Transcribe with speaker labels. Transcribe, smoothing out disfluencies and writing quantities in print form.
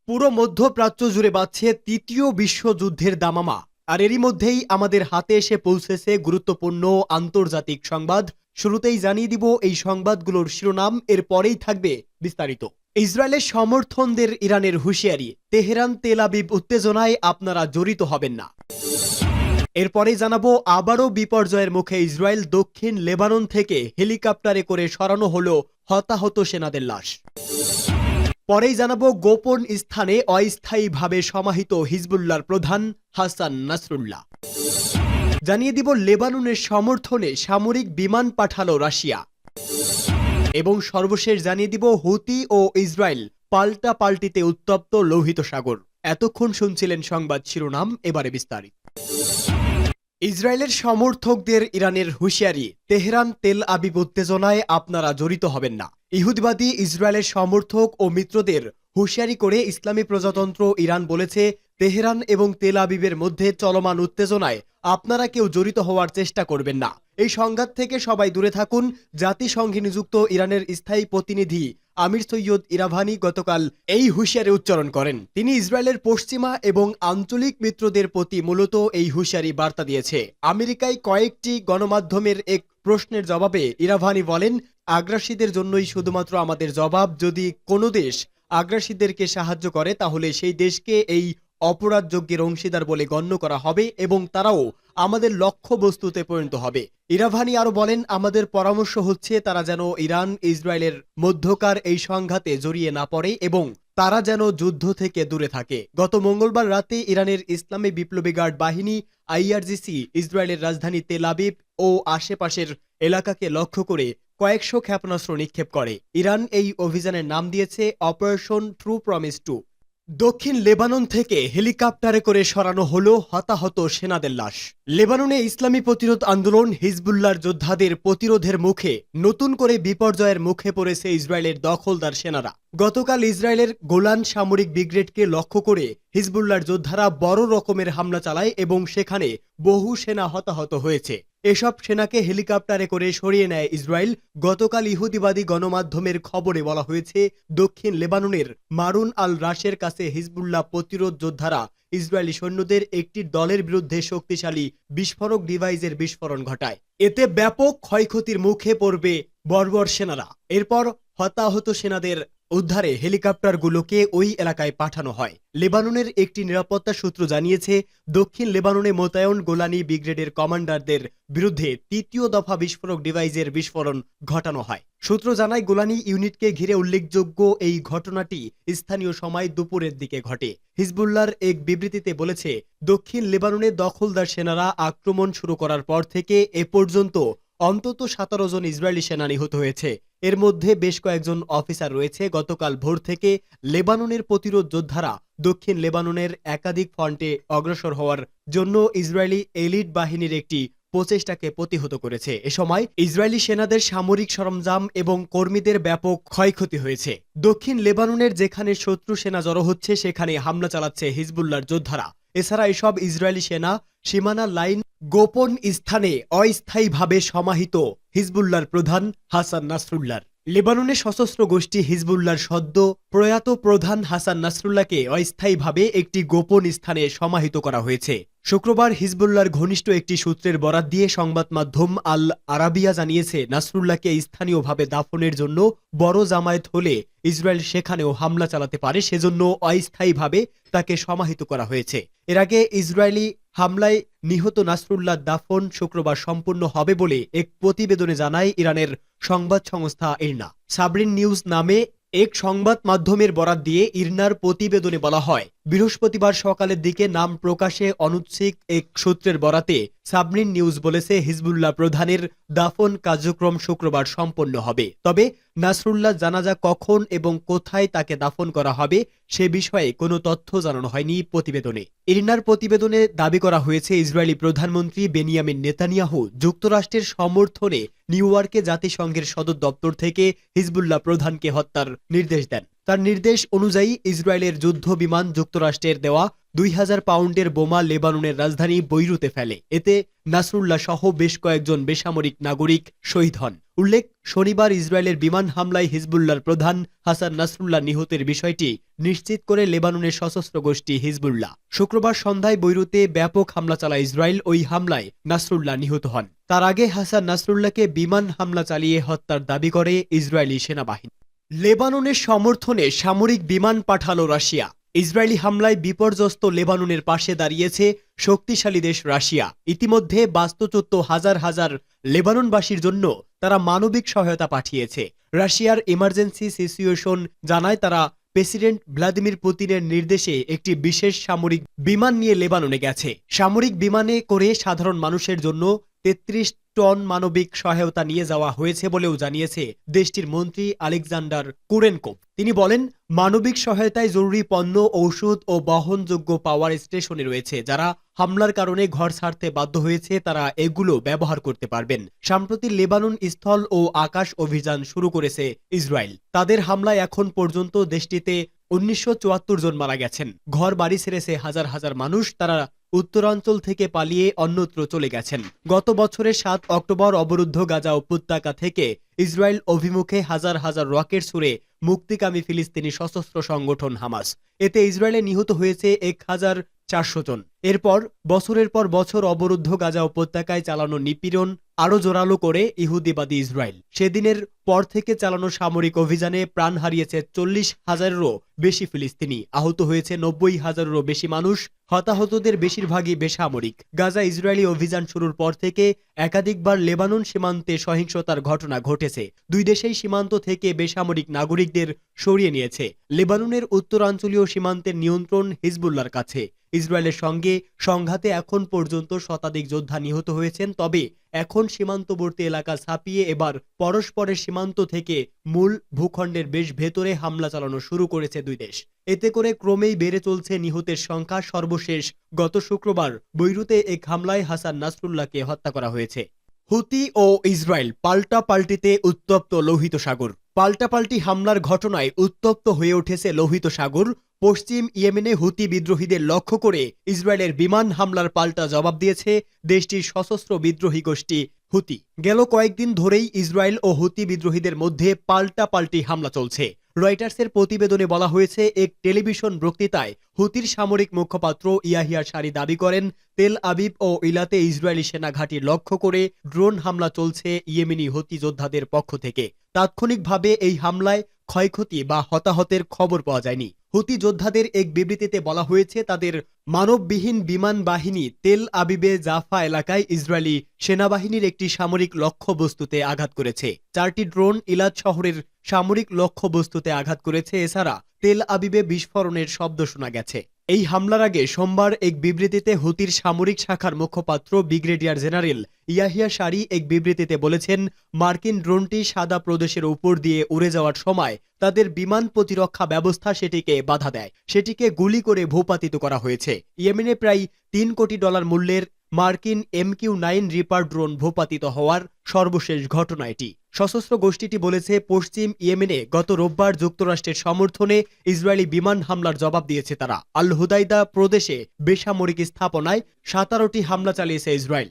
Speaker 1: পুরো মধ্যপ্রাচ্য জুড়ে বাজছে তৃতীয় বিশ্বযুদ্ধের দামামা। আর এরই মধ্যেই আমাদের হাতে এসে পৌঁছেছে গুরুত্বপূর্ণ আন্তর্জাতিক সংবাদ। শুরুতেই জানিয়ে দিব এই সংবাদগুলোর শিরোনাম, এরপরেই থাকবে বিস্তারিত। ইসরায়েলের সমর্থনদের ইরানের হুঁশিয়ারি, তেহরান তেল আবিব উত্তেজনায় আপনারা জড়িত হবেন না। এরপরে জানাবো আবারও বিপর্যয়ের মুখে ইসরায়েল, দক্ষিণ লেবানন থেকে হেলিকপ্টারে করে সরানো হলো হতাহত সেনাদের লাশ। পরেই জানাবো গোপন স্থানে অস্থায়ীভাবে সমাহিত হিজবুল্লাহর প্রধান হাসান নাসরুল্লাহ। জানিয়ে দিব লেবাননের সমর্থনে সামরিক বিমান পাঠালো রাশিয়া। এবং সর্বশেষ জানিয়ে দিব হুতি ও ইসরায়েল পাল্টাপাল্টিতে উত্তপ্ত লোহিত সাগর। এতক্ষণ শুনছিলেন সংবাদ শিরোনাম, এবারে বিস্তারিত। ইসরায়েলের সমর্থকদের ইরানের হুঁশিয়ারি, তেহরান তেল আবিব উত্তেজনায় আপনারা জড়িত হবেন না। ইহুদিবাদী ইসরায়েলের সমর্থক ও মিত্রদের হুঁশিয়ারি করে ইসলামী প্রজাতন্ত্র ইরান বলেছে, তেহরান এবং তেল আবিবের মধ্যে চলমান উত্তেজনায় আপনারা কেউ জড়িত হওয়ার চেষ্টা করবেন না। এই সংঘাত থেকে সবাই দূরে থাকুন। জাতিসংঘে নিযুক্ত ইরানের স্থায়ী প্রতিনিধি আমির সৈয়দ ইরাভানি গতকাল এই হুঁশিয়ারি উচ্চারণ করেন। তিনি ইসরায়েলের পশ্চিমা এবং আঞ্চলিক মিত্রদের প্রতি মূলত এই হুঁশিয়ারি বার্তা দিয়েছে। আমেরিকায় কয়েকটি গণমাধ্যমের এক প্রশ্নের জবাবে ইরাভানি বলেন, আগ্রাসীদের জন্যই শুধুমাত্র আমাদের জবাব। যদি কোনো দেশ আগ্রাসীদেরকে সাহায্য করে তাহলে সেই দেশকে এই অপরাধ যজ্ঞের অংশীদার বলে গণ্য করা হবে এবং তারাও আমাদের লক্ষ্যবস্তুতে পরিণত হবে। ইরাভানি আরো বলেন, আমাদের পরামর্শ হচ্ছে তারা যেন ইরান ইসরায়েলের মধ্যকার এই সংঘাতে জড়িয়ে না পড়ে এবং তারা যেন যুদ্ধ থেকে দূরে থাকে। গত মঙ্গলবার রাতে ইরানের ইসলামী বিপ্লবী গার্ড বাহিনী আইআরজিসি ইসরায়েলের রাজধানী তেল আবিব ও আশেপাশের এলাকাকে লক্ষ্য করে কয়েকশো ক্ষেপণাস্ত্র নিক্ষেপ করে। ইরান এই অভিযানের নাম দিয়েছে অপারেশন ট্রু প্রমিস 2। দক্ষিণ লেবানন থেকে হেলিকপ্টারে করে সরানো হলো হতাহত সেনাদের লাশ। লেবাননে ইসলামী প্রতিরোধ আন্দোলন হিজবুল্লাহর যোদ্ধাদের প্রতিরোধের মুখে নতুন করে বিপর্যয়ের মুখে পড়েছে ইসরায়েলের দখলদার সেনারা। গতকাল ইসরায়েলের গোলান সামরিক ব্রিগেডকে লক্ষ্য করে হিজবুল্লাহর যোদ্ধারা বড় রকমের হামলা চালায় এবং সেখানে বহু সেনা হতাহত হয়েছে। এসব সেনাকে হেলিকপ্টারে করে সরিয়ে নেয় ইসরায়েল। গতকাল ইহুদিবাদী গণমাধ্যমের খবরে বলা হয়েছে, দক্ষিণ লেবাননের মারুন আল রাশের কাছে হিজবুল্লাহ প্রতিরোধ যোদ্ধারা ইসরায়েলি সৈন্যদের একটি দলের বিরুদ্ধে শক্তিশালী বিস্ফোরক ডিভাইসের বিস্ফোরণ ঘটায়। এতে ব্যাপক ক্ষয়ক্ষতির মুখে পড়বে বর্বর সেনারা। এরপর হতাহত সেনাদের উদ্ধারে হেলিকপ্টারগুলোকে ওই এলাকায় পাঠানো হয়। লেবাননের একটি নিরাপত্তা সূত্র জানিয়েছে, দক্ষিণ লেবাননে মোতায়েন গোলানি ব্রিগেডের কমান্ডারদের বিরুদ্ধে তৃতীয় দফা বিস্ফোরক ডিভাইসের বিস্ফোরণ ঘটানো হয়। সূত্র জানায়, গোলানি ইউনিটকে ঘিরে উল্লেখযোগ্য এই ঘটনাটি স্থানীয় সময় দুপুরের দিকে ঘটে। হিজবুল্লাহর এক বিবৃতিতে বলেছে, দক্ষিণ লেবাননে দখলদার সেনারা আক্রমণ শুরু করার পর থেকে এ পর্যন্ত অন্তত 17 জন ইসরায়েলি সেনা নিহত হয়েছে। এর মধ্যে বেশ কয়েকজন অফিসার রয়েছে। গতকাল ভোর থেকে লেবাননের প্রতিরোধ যোদ্ধারা দক্ষিণ লেবাননের একাধিক ফ্রন্টে অগ্রসর হওয়ার জন্য ইসরায়েলি এলিট বাহিনীর একটি প্রচেষ্টাকে প্রতিহত করেছে। এ সময় ইসরায়েলি সেনাদের সামরিক সরঞ্জাম এবং কর্মীদের ব্যাপক ক্ষয়ক্ষতি হয়েছে। দক্ষিণ লেবাননের যেখানে শত্রু সেনা জড়ো হচ্ছে সেখানে হামলা চালাচ্ছে হিজবুল্লাহর যোদ্ধারা। এছাড়া এসব ইসরায়েলি সেনা সীমানা লাইন গোপন স্থানে অস্থায়ীভাবে সমাহিত হিজবুল্লাহর প্রধান হাসান নাসরুল্লাহর। লেবাননের সশস্ত্র গোষ্ঠী হিজবুল্লাহর সদ্য প্রয়াত প্রধান হাসান নাসরুল্লাহকে অস্থায়ীভাবে একটি গোপন স্থানে সমাহিত করা হয়েছে। শুক্রবার হিজবুল্লাহর ঘনিষ্ঠ একটি সূত্রের বরাত দিয়ে সংবাদ মাধ্যম আল আরাবিয়া জানিয়েছে, নাসরুল্লাহকে স্থানীয়ভাবে দাফনের জন্য বড় জামায়াত হলে ইসরায়েল সেখানেও হামলা চালাতে পারে, সেজন্য অস্থায়ীভাবে তাকে সমাহিত করা হয়েছে। এর আগে ইসরায়েলি হামলায় নিহত নাসরুল্লাহ দাফন শুক্রবার সম্পূর্ণ হবে বলে এক প্রতিবেদনে জানায় ইরানের সংবাদ সংস্থা ইরনা। সাবরিন নিউজ নামে এক সংবাদ মাধ্যমের বরাত দিয়ে ইরনার প্রতিবেদনে বলা হয়, বৃহস্পতিবার সকালের দিকে নাম প্রকাশে অনুচ্ছিক এক সূত্রের বরাতে সাবরিন নিউজ বলেছে, হিজবুল্লাহ প্রধানের দাফন কার্যক্রম শুক্রবার সম্পন্ন হবে। তবে নাসরুল্লাহ জানাজা কখন এবং কোথায় তাকে দাফন করা হবে সে বিষয়ে কোনো তথ্য জানানো হয়নি প্রতিবেদনে। ইরনার প্রতিবেদনে দাবি করা হয়েছে, ইসরায়েলি প্রধানমন্ত্রী বেনিয়ামিন নেতানিয়াহু যুক্তরাষ্ট্রের সমর্থনে নিউ ইয়র্কে জাতিসংঘের সদর দপ্তর থেকে হিজবুল্লাহ প্রধানকে হত্যার নির্দেশ দেন। তার নির্দেশ অনুযায়ী ইসরায়েলের যুদ্ধ বিমান যুক্তরাষ্ট্রের দেওয়া 2000 পাউন্ডের বোমা লেবাননের রাজধানী বৈরুতে ফেলে। এতে নাসরুল্লাহ সহ বেশ কয়েকজন বেসামরিক নাগরিক শহীদ হন। উল্লেখ, শনিবার ইসরায়েলের বিমান হামলায় হিজবুল্লাহর প্রধান হাসান নাসরুল্লাহ নিহতের বিষয়টি নিশ্চিত করে লেবাননের সশস্ত্র গোষ্ঠী হিজবুল্লাহ। শুক্রবার সন্ধ্যায় বৈরুতে ব্যাপক হামলা চালায় ইসরায়েল। ওই হামলায় নাসরুল্লাহ নিহত হন। তার আগে হাসান নাসরুল্লাহকে বিমান হামলা চালিয়ে হত্যার দাবি করে ইসরায়েলি সেনাবাহিনী। লেবাননের সমর্থনে সামরিক বিমান পাঠালো রাশিয়া। ইসরায়েলি হামলায় বিপর্যস্ত লেবাননের পাশে দাঁড়িয়েছে শক্তিশালী দেশ রাশিয়া। ইতিমধ্যে বাস্তুচ্যুত হাজার হাজার লেবাননবাসীর জন্য তারা মানবিক সহায়তা পাঠিয়েছে। রাশিয়ার ইমার্জেন্সি সিচুয়েশন জানায় তারা প্রেসিডেন্ট ভ্লাদিমির পুতিনের নির্দেশে একটি বিশেষ সামরিক বিমান নিয়ে লেবাননে গেছে। সামরিক বিমানে করে সাধারণ মানুষের জন্য 33 টন মানবিক সহায়তা নিয়ে যাওয়া হয়েছে বলেও জানিয়েছে দেশটির মন্ত্রী আলেকজান্ডার কুরেনকোভ। তিনি বলেন, মানবিক সহায়তায় জরুরি পণ্য, ঔষধ ও বহনযোগ্য পাওয়ার স্টেশনে রয়েছে। যারা হামলার কারণে ঘর ছাড়তে বাধ্য হয়েছে তারা এগুলো ব্যবহার করতে পারবেন। সম্প্রতি লেবানন স্থল ও আকাশ অভিযান শুরু করেছে ইসরায়েল। তাদের হামলায় এখন পর্যন্ত দেশটিতে 1974 জন মারা গেছেন। ঘর বাড়ি ছেড়েছে হাজার হাজার মানুষ। তারা উত্তরাঞ্চল থেকে পালিয়ে অন্যত্র চলে গেছেন। গত বছরের 7 অক্টোবর অবরুদ্ধ গাজা উপত্যকা থেকে ইসরায়েল অভিমুখে হাজার হাজার রকেট ছুড়ে মুক্তিকামী ফিলিস্তিনি সশস্ত্র সংগঠন হামাস। এতে ইসরায়েলে নিহত হয়েছে 1400 জন। এরপর বছরের পর বছর অবরুদ্ধ গাজা উপত্যকায় চালানো নিপীড়ন আরও জোরালো করে ইহুদিবাদী ইসরায়েল। সেদিনের পর থেকে চালানো সামরিক অভিযানে প্রাণ হারিয়েছে 40,000-এরও বেশি ফিলিস্তিনি। আহত হয়েছে 90,000-এরও বেশি মানুষ। হতাহতদের বেশিরভাগই বেসামরিক। গাজা ইসরায়েলি অভিযান শুরুর পর থেকে একাধিকবার লেবানন সীমান্তে সহিংসতার ঘটনা ঘটেছে। দুই দেশেই সীমান্ত থেকে বেসামরিক নাগরিকদের সরিয়ে নিয়েছে। লেবাননের উত্তরাঞ্চলীয় সীমান্তের নিয়ন্ত্রণ হিজবুল্লাহর কাছে। ইসরায়েলের সঙ্গে সংঘাতে এখন পর্যন্ত শতাধিক যোদ্ধা নিহত হয়েছেন। তবে এখন সীমান্তবর্তী এলাকা ছাপিয়ে এবার পরস্পরের সীমান্ত থেকে মূল ভূখণ্ডের বেশ ভেতরে হামলা চালানো শুরু করেছে দুই দেশ। এতে করে ক্রমেই বেড়ে চলছে নিহতের সংখ্যা। সর্বশেষ গত শুক্রবার বৈরুতে এক হামলায় হাসান নাসরুল্লাহকে হত্যা করা হয়েছে। হুতি ও ইসরায়েল পাল্টাপাল্টিতে উত্তপ্ত লোহিত সাগর। পাল্টাপাল্টি হামলার ঘটনায় উত্তপ্ত হয়ে উঠেছে লোহিত সাগর। পশ্চিম ইয়েমেনে হুতি বিদ্রোহীদের লক্ষ্য করে ইসরায়েলের বিমান হামলার পাল্টা জবাব দিয়েছে দেশটির সশস্ত্র বিদ্রোহী গোষ্ঠী হুতি। গেল কয়েকদিন ধরেই ইসরায়েল ও হুতি বিদ্রোহীদের মধ্যে পাল্টাপাল্টি হামলা চলছে। রয়টার্সের প্রতিবেদনে বলা হয়েছে, এক টেলিভিশন বক্তৃতায় হুতির সামরিক মুখপাত্র ইয়াহিয়া সারি দাবি করেন, তেল আবিব ও ইলাতে ইসরায়েলি সেনা ঘাঁটি লক্ষ্য করে ড্রোন হামলা চলছে ইয়েমেনি হুতি যোদ্ধাদের পক্ষ থেকে। তাৎক্ষণিকভাবে এই হামলায় ক্ষয়ক্ষতি বা হতাহতের খবর পাওয়া যায়নি। হুতি যোদ্ধাদের এক বিবৃতিতে বলা হয়েছে, তাদের মানববিহীন বিমান বাহিনী তেল আবিবে জাফা এলাকায় ইসরায়েলি সেনাবাহিনীর একটি সামরিক লক্ষ্যবস্তুতে আঘাত করেছে। 4টি ড্রোন ইলাদ শহরের সামরিক লক্ষ্যবস্তুতে আঘাত করেছে। এছাড়া তেল আবিবে বিস্ফোরণের শব্দ শোনা গেছে। এই হামলার আগে সোমবার এক বিবৃতিতে হুতির সামরিক শাখার মুখপাত্র ব্রিগেডিয়ার জেনারেল ইয়াহিয়া সারি এক বিবৃতিতে বলেছেন, মার্কিন ড্রোনটি সাদা প্রদেশের উপর দিয়ে উড়ে যাওয়ার সময় তাদের বিমান প্রতিরক্ষা ব্যবস্থা সেটিকে বাধা দেয়। সেটিকে গুলি করে ভূপাতিত করা হয়েছে। ইয়েমেনে প্রায় $3 কোটি মূল্যের মার্কিন MQ-9 রিপার ড্রোন ভূপাতিত হওয়ার সর্বশেষ ঘটনা এটি। সশস্ত্র গোষ্ঠীটি বলেছে, পশ্চিম ইয়েমেনে গত রোববার যুক্তরাষ্ট্রের সমর্থনে ইসরায়েলি বিমান হামলার জবাব দিয়েছে তারা। আল হুদাইদা প্রদেশে বেসামরিক স্থাপনায় 17টি হামলা চালিয়েছে ইসরায়েল।